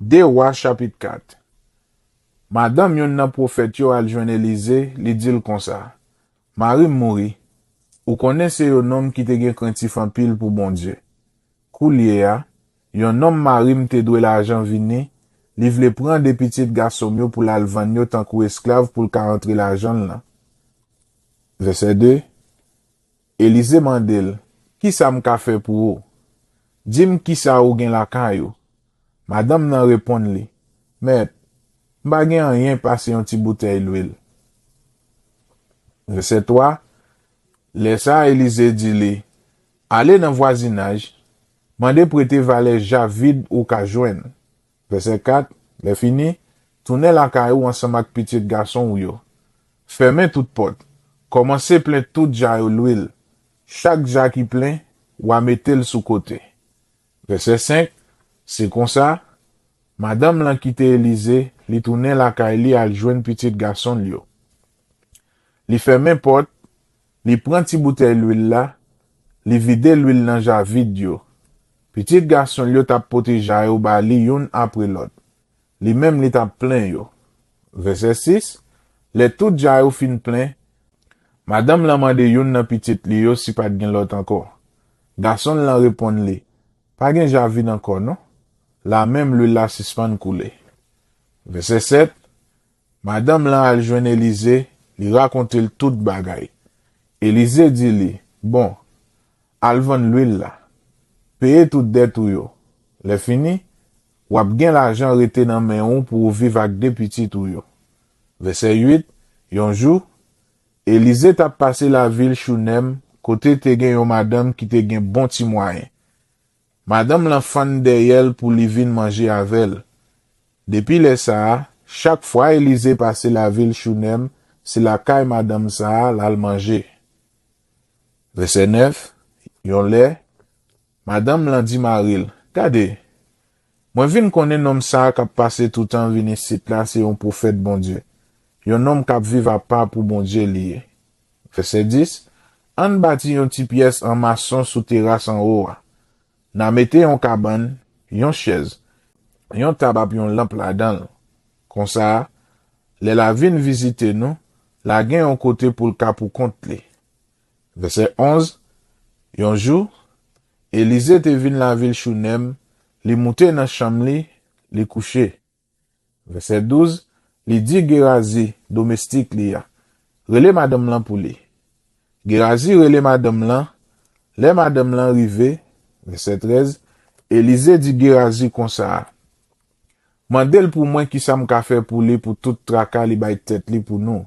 De Rois chapitre 4. Madame yon nan prophète yo al jwenn Elize, li dil kon sa. Marie mouri. Ou konnen se yon nom ki te gen krentif an pile pour bon Dieu. Kou liye ya, yon nom Marie te dwe l'argent vini, li vle pran de petit garçon yo pour l'al vend yo tan kou esclave pour ka rentre l'argent là. Verset 2. Elize mandel, ki sa m ka fe pou ou? Dim ki sa ou gen la kan yo. Madame nan repon li, Met, mba gen an yen pase yon ti bouteille l'huile. Verset 3. Lesa Elize di li, ale nan voisinage, mande prete valet ja vide ou ka jwen. Verset 4. Le fini, tourne la ka ou ansam ak petit garçon ou yo. Ferme tout pot, komanse plen tout ja ou l'huile. Chaque ja ki plen, ou a metel sou kote. Verset 5. C'est comme ça, madame lan kite Elize, li tourne la ka li al jwen petit garçon li yo. Li ferme pot, li pran ti bouteille l'huile la, li vide l'huile nan ja vide yo. Petit garçon li yo tap pote ja yo ba li yon apre l'autre. Li même li tap plein yo. Verset 6. Le tout ja yo fin plein, madame la mande yon nan petit li yo si pat gen l'autre encore. Garçon lan repon li, pa gen ja vide encore non? La même l'huile la sispan koule. Verset 7. Madame lan al jwenn Elize, li raconte l tout bagay. Elize di li, bon, al vend l'huile la. Paye tout det ou yo. Le fini, wap gen l'argent rete nan men ou pour vive ak de petit ou yo. Verset 8. Yon jou, Elize tap pase la ville Chounem, kote te gen yon madame ki te gen bon ti moyen. Madame lan fan de yel pour li vin manger avel. Depuis le sa, chaque fois Elize passe la ville Chounem, c'est la caille madame sa l'al manger. Verset 9. Yon le, madame lan di Maril, kade, moi vin konnen nom sa kap passe tout temps vini sit la c'est yon prophète bon Dieu. Yon nom kap vive a pa pour bon Dieu liye. Verset 10. An bati yon ti pièce en maçon sous terrasse en haut. Na mette yon caban, yon chaise, yon tabap yon lampe la dan. Kon sa, le la vin visite nou, la gen yon kote pou l'ka pou kont li. Verset 11. Yon jou, Elize te vin la ville Chounem, li moute nan cham li couche. Verset 12. Li di Gerazi, domestique li ya, rele madame lan pou li. Gerazi rele madame lan, le madame lan rive. Verset 13. Elize di Gerazi kon sa. Mandel pou mwen ki sa m ka fe pou li pou tout traka li bay tête li pou nou.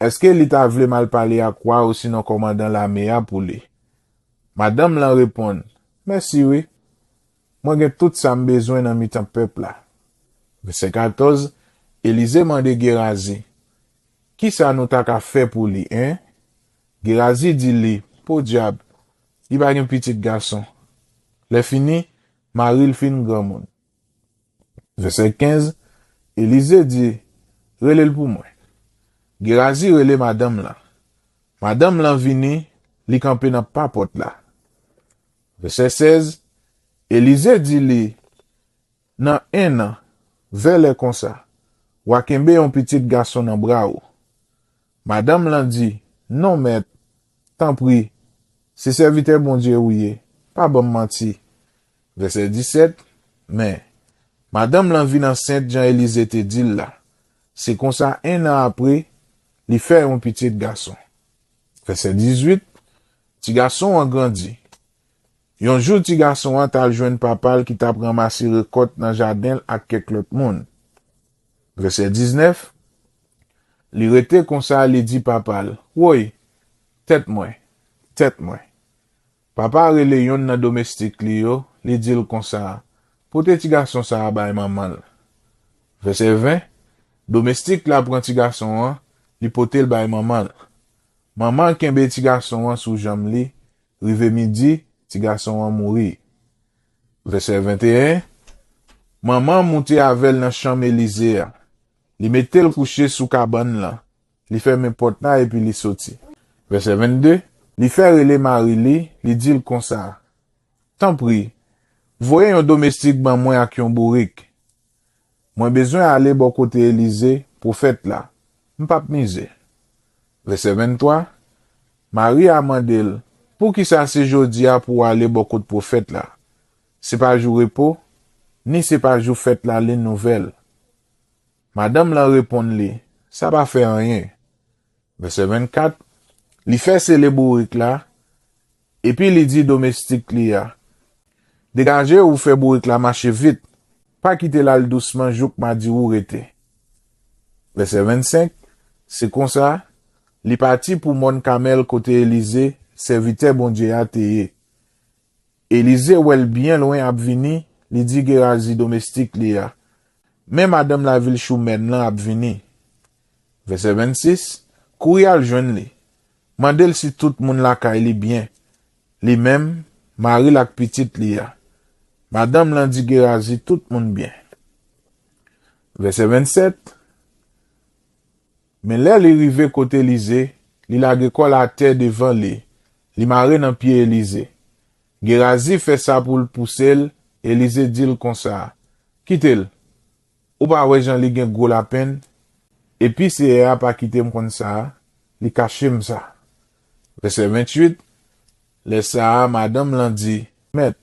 Eske li ta vle mal pale a kwa ou sinon komandan la meya pou li? Madame lan repon, merci oui. Mwen gen tout sa m bezwen nan mitan peuple la. Verset 14. Elize mande Gerazi, ki sa nou ta ka fe pou li, hein? Gerazi di li, po diable, li ba gen petit garçon. Le fini, Maril fin grand moun. Verset 15. Elize di, rele l pou mwen. Gerazi rele madame la. Madame lan vini, li kampe nan papot la. Verset 16. Elize di li, nan en an, vele kon sa, wakembe yon petit garçon nan bra ou. Madame lan di, non maître, tant prie, se serviteur bon Dieu ouye, pas bon menti. Verset 17. Mais, madame lan vin enceinte Jean Elize te dit là. C'est comme ça, un an après, li fait un petit garçon. Verset 18. Ti garçon an grandi. Yon jour ti garçon an tal jwenn papal qui tap ramassé récolte dans jardin ak kek lot moun. Verset 19. Li rete kon sa li di papal, woy, tête moi. Papa rele yon nan domestique li yo, li dil kon sa, pote ti garçon sa bay maman. Verset 20. Domestique la pran ti garçon an, li pote l bay maman. Maman kenbe ti garçon an sou jam li, rive midi, ti garçon an mouri. Verset 21. Maman monte avel nan chambre Elize a. Li mette l couché sous caban la. Li ferme porte la et puis li soti. Verset 22. Li fait rele Marie li dit comme ça. Tant prie, voyez un domestique ban moi ak yon bourrique. Moi besoin aller bon côté Élysée, prophète là. M'pap mise. Verset 23. Marie a mandé, pour qui ça c'est jodi a pour aller bon côté prophète là? C'est pas jour repos, ni c'est pas jour fête là les nouvelles. Madame la répond li, ça va faire rien. Verset 24. Li fait célébrer là, et puis li dit domestique li a. Dégagez ou fait bourrique la marche vite. Pas quitter là doucement, jouk m'a dit ou rete. Verset 25. C'est comme ça. Li parti pour mon camel côté Élysée, serviteur bon Dieu a teye. Élysée ou elle bien loin ap vini, li dit Gérazi domestique li a. Mais madame la ville choumen lan ap vini. Verset 26. Kouy al jwenn li. Mandel si tout moun la kay li bien. Li même, Marie lak petite li a. Madame lan di Gérazi tout moun bien. Verset 27. Mais là, li rive côté Élysée, li lage kol la terre devant li. Li mare nan pied Élysée. Gérazi fait ça pour le pousser, Élysée dit comme ça. Quitte-le. Ou pas ouais Jean li gen gros la peine. Et puis c'est a pas quitter m comme ça, li cache m ça. Verset 28. Le ça, madame l'en dit, maître,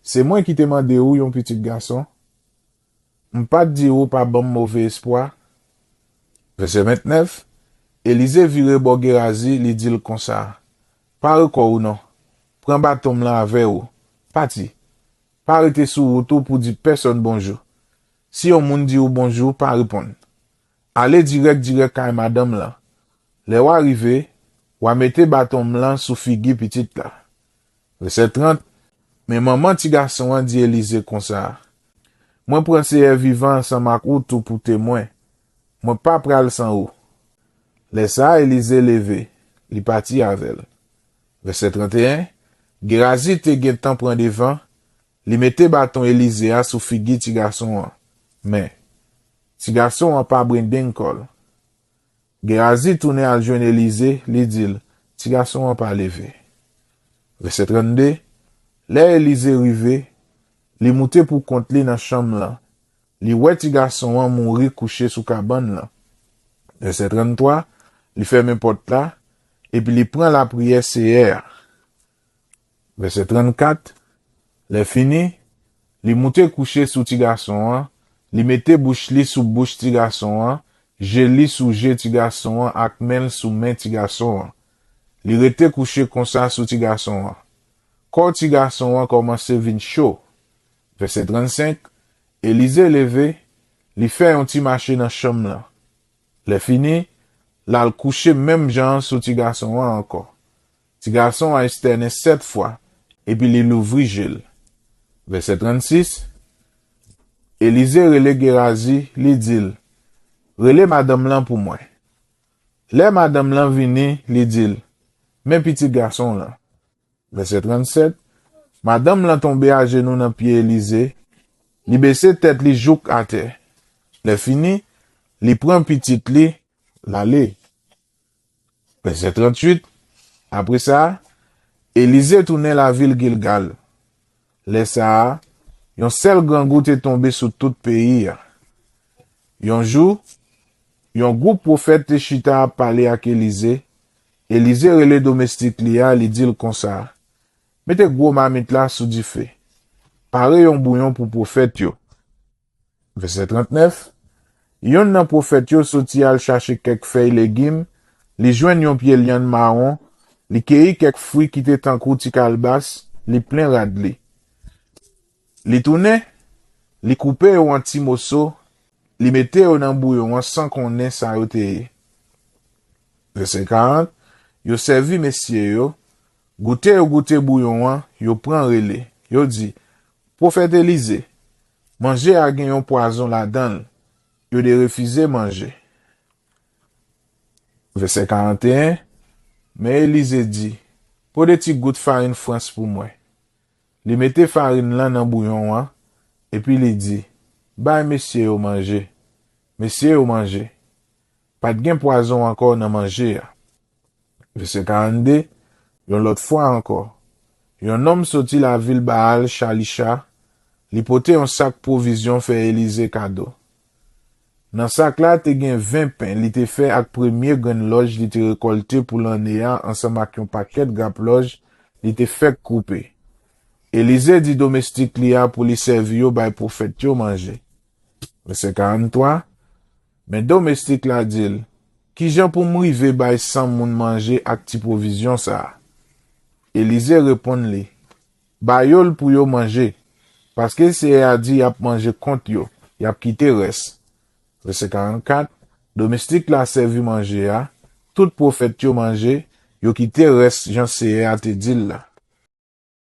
c'est moi qui te mande ou yon petit garçon. M'pas di ou pas bon mauvais espoir. Verset 29. Élysée vire bo Gérazi, li dit comme ça. Pas quoi ou non. Prends bâton là avec ou. Parti. Pas arrêter sous route pour dire personne bonjour. Si on moun dit ou bonjour, pas répondre. Allez direct à madame là. Les ou arrivé, ou a mette bâton là sous figi petite là. Verset 30. Mais maman ti garçon a dit Élysée comme ça. Moi prends ces vivant sans ma tout pour témoin. Moi pas pral sans ou. Les ça Élysée levé, li parti avec elle. Verset 31. Gérazi te gen temps prend devant, li mette bâton Élysée a sous figi ti garçon a. Mais ti garçon a pas brinden kol. Gérazi tourne al joindre Élysée, li dit, ti garçon a pas levé. Verset 32. Là Élysée rivé, li monte pour compte li dans chambre là. Li wè ti garçon a mouri couché sous cabane là. Verset 33. Li ferme porte là, et puis li prend la prière CR. Verset 34. Le fini, li monte couché sous ti garçon a, li mette bouche li sous bouche ti garçon a, jeli sous jè ti garçon a, ak men sous men ti garçon a. Li rete couché comme ça sous ti garçon a. Quand ti garçon a commencé vin chaud. Verset 35. Élysée levé, li fait un petit marché dans chambre là. Le fini, là le couché même genre sous ti garçon a encore. Ti garçon a externé 7 fois, et puis li l'ouvri gel. Verset 36. Élysée relè Gérazi, li dit, relè madame lan pour moi. Le madame lan vini, li dit, men petit garçon là. Verset 37. Madame lan tombe à genoux dans pied Élysée, li baissé tête li jouk à terre. Le fini, li prend petit li, l'aller. Verset 38. Après ça, Élysée tourne la ville Gilgal. Le ça, yon seul grand goutte est tombé sur tout pays. Yon jour, yon groupe prophète te chita a parlé avec Élysée. Élysée relè domestique li dit comme ça. Mettez gros mamite là sous du feu. Pare yon bouillon pour prophète yo. Verset 39. Yon nan prophète yo soti al chercher quelques feuilles légumes, li joigne yon pied lian marron, li cueilli quelques fruits qui te tankou ti kalbas, li plein radli. Li tourne, li coupe yo en ti morceau, li mette yo nan bouillon sans konnen sa yo teye. Verset 40. Yo servi messieurs yo, goûter bouillon, yo prend relé. Yo dit, prophète Élysée, manger a gen yon poison là-dedans. Yo de refuser manger. Verset 41. Mais Élysée dit, pour des petits gouttes farine France pour moi. Li mette farine là dans bouillon, et puis li dit, bah messieurs au manger. Messieurs au manger. Pas de gen poison encore dans manger. Verset 42. Yon l'autre fois encore. Yon homme sorti la ville Baal Shalisha, li pote un sac provision fait Élysée cadeau. Nan sak la te gen 20 pain, li te fait ak premier gren loj li te récolté pour l'année ensemble ak yon paquet grap loj li te fait couper. Élisée dit domestique li a pour li servi yo bay prophète yo manger. Verset 43. Mais domestique la dit, qui jan pour m'rive bay sans moun manger ak ti provision ça? Élisée répond li, bayol pour yo manger, parce que c'est a dit yap manger contre yo, yap quitté reste. Verset 44. Domestique la servi manger a, tout prophète yo manger, yo quitté reste, Jean C.A. te dit là.